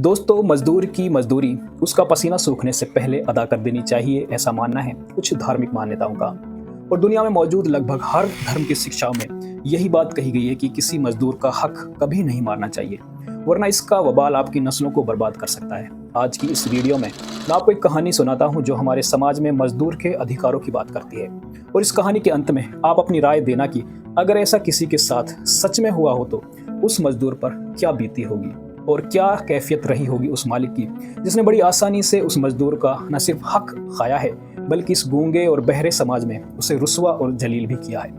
दोस्तों, मजदूर की मजदूरी उसका पसीना सूखने से पहले अदा कर देनी चाहिए, ऐसा मानना है कुछ धार्मिक मान्यताओं का। और दुनिया में मौजूद लगभग हर धर्म की शिक्षाओं में यही बात कही गई है कि किसी मजदूर का हक कभी नहीं मारना चाहिए, वरना इसका वबाल आपकी नस्लों को बर्बाद कर सकता है। आज की इस वीडियो में मैं आपको एक कहानी सुनाता हूँ जो हमारे समाज में मजदूर के अधिकारों की बात करती है। और इस कहानी के अंत में आप अपनी राय देना कि अगर ऐसा किसी के साथ सच में हुआ हो तो उस मजदूर पर क्या बीती होगी और क्या कैफियत रही होगी उस मालिक की, जिसने बड़ी आसानी से उस मजदूर का न सिर्फ हक खाया है बल्कि इस गूंगे और बहरे समाज में उसे रुस्वा और जलील भी किया है।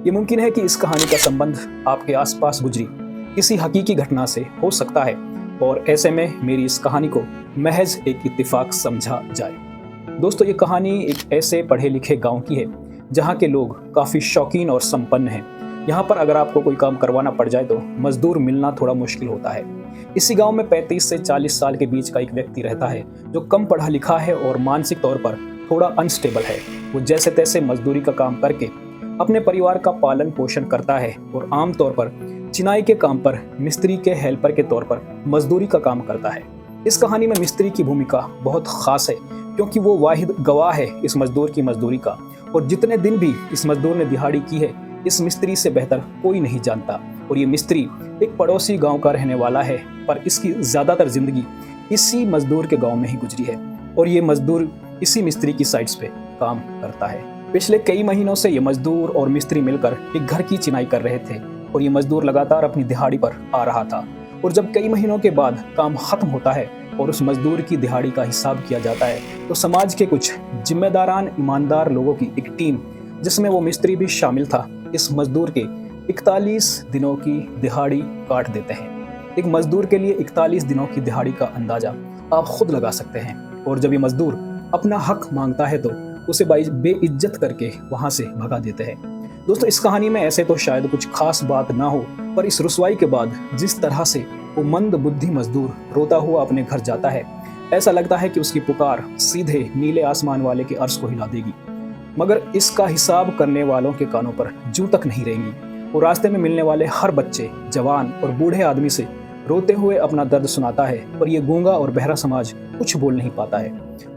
ये मुमकिन है कि इस कहानी का संबंध आपके आसपास गुजरी किसी हकीकी घटना से हो सकता है, और ऐसे में मेरी इस कहानी को महज एक इत्तेफाक समझा जाए। दोस्तों, ये कहानी एक ऐसे पढ़े लिखे गाँव की है जहाँ के लोग काफ़ी शौकीन और संपन्न हैं। यहाँ पर अगर आपको कोई काम करवाना पड़ जाए तो मजदूर मिलना थोड़ा मुश्किल होता है। इसी गांव में 35 से 40 साल के बीच का एक व्यक्ति रहता है जो कम पढ़ा लिखा है और मानसिक तौर पर थोड़ा अनस्टेबल है। वो जैसे तैसे मजदूरी का काम करके अपने परिवार का पालन पोषण करता है और आमतौर पर चिनाई के काम पर मिस्त्री के हेल्पर के तौर पर मजदूरी का काम करता है। इस कहानी में मिस्त्री की भूमिका बहुत खास है क्योंकि वो वाहिद गवाह है इस मजदूर की मजदूरी का, और जितने दिन भी इस मजदूर ने दिहाड़ी की है इस मिस्त्री से बेहतर कोई नहीं जानता। और ये मिस्त्री एक पड़ोसी गांव का रहने वाला है, पर इसकी ज़्यादातर जिंदगी इसी मजदूर के गांव में ही गुजरी है और ये मजदूर इसी मिस्त्री की साइट्स पे काम करता है। पिछले कई महीनों से ये मजदूर और मिस्त्री मिलकर एक घर की चिनाई कर रहे थे और ये मजदूर लगातार अपनी दिहाड़ी पर आ रहा था। और जब कई महीनों के बाद काम खत्म होता है और उस मजदूर की दिहाड़ी का हिसाब किया जाता है तो समाज के कुछ जिम्मेदारान ईमानदार लोगों की एक टीम, जिसमें वो मिस्त्री भी शामिल था, इस मजदूर के 41 दिनों की दिहाड़ी काट देते हैं। एक मजदूर के लिए 41 दिनों की दिहाड़ी का अंदाजा आप खुद लगा सकते हैं। और जब ये मजदूर अपना हक मांगता है तो उसे बेइज्जत करके वहां से भगा देते हैं। दोस्तों, इस कहानी में ऐसे तो शायद कुछ खास बात ना हो, पर इस रुसवाई के बाद जिस तरह से वो मंद बुद्धि मजदूर रोता हुआ अपने घर जाता है, ऐसा लगता है कि उसकी पुकार सीधे नीले आसमान वाले के अर्श को हिला देगी। मगर इसका हिसाब करने वालों के कानों पर जूं तक नहीं रहेंगी। वो रास्ते में मिलने वाले हर बच्चे, जवान और बूढ़े आदमी से रोते हुए अपना दर्द सुनाता है, पर यह गूंगा और बहरा समाज कुछ बोल नहीं पाता है।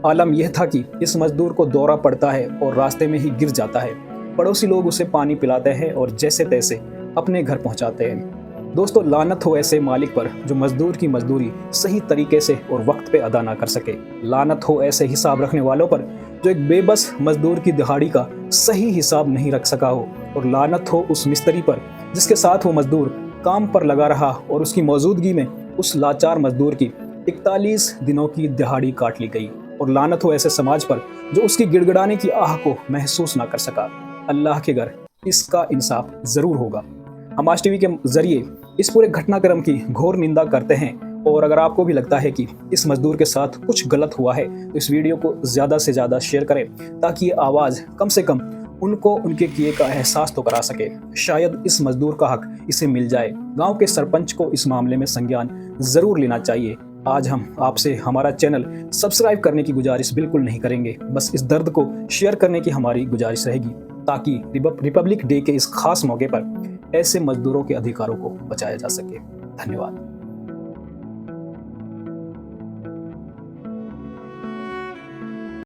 आलम यह था कि इस मजदूर को दौरा पड़ता है और रास्ते में ही गिर जाता है। पड़ोसी लोग उसे पानी पिलाते हैं और जैसे तैसे अपने घर पहुंचाते हैं। दोस्तों, लानत हो ऐसे मालिक पर जो मजदूर की मजदूरी सही तरीके से और वक्त पे अदा ना कर सके। लानत हो ऐसे हिसाब रखने वालों पर जो एक बेबस मजदूर की दिहाड़ी का सही हिसाब नहीं रख सका हो। और लानत हो उस मिस्त्री पर जिसके साथ वो मजदूर काम पर लगा रहा और उसकी मौजूदगी में उस लाचार मजदूर की 41 दिनों की दिहाड़ी काट ली गई। और लानत हो ऐसे समाज पर जो उसकी गिड़गिड़ाने की आह को महसूस ना कर सका। अल्लाह के घर इसका इंसाफ जरूर होगा। हम आज टीवी के जरिए इस पूरे घटनाक्रम की घोर निंदा करते हैं, और अगर आपको भी लगता है कि इस मजदूर के साथ कुछ गलत हुआ है तो इस वीडियो को ज़्यादा से ज़्यादा शेयर करें ताकि ये आवाज़ कम से कम उनको उनके किए का एहसास तो करा सके। शायद इस मजदूर का हक इसे मिल जाए। गांव के सरपंच को इस मामले में संज्ञान जरूर लेना चाहिए। आज हम आपसे हमारा चैनल सब्सक्राइब करने की गुजारिश बिल्कुल नहीं करेंगे, बस इस दर्द को शेयर करने की हमारी गुजारिश रहेगी ताकि रिपब्लिक डे के इस खास मौके पर ऐसे मजदूरों के अधिकारों को बचाया जा सके। धन्यवाद।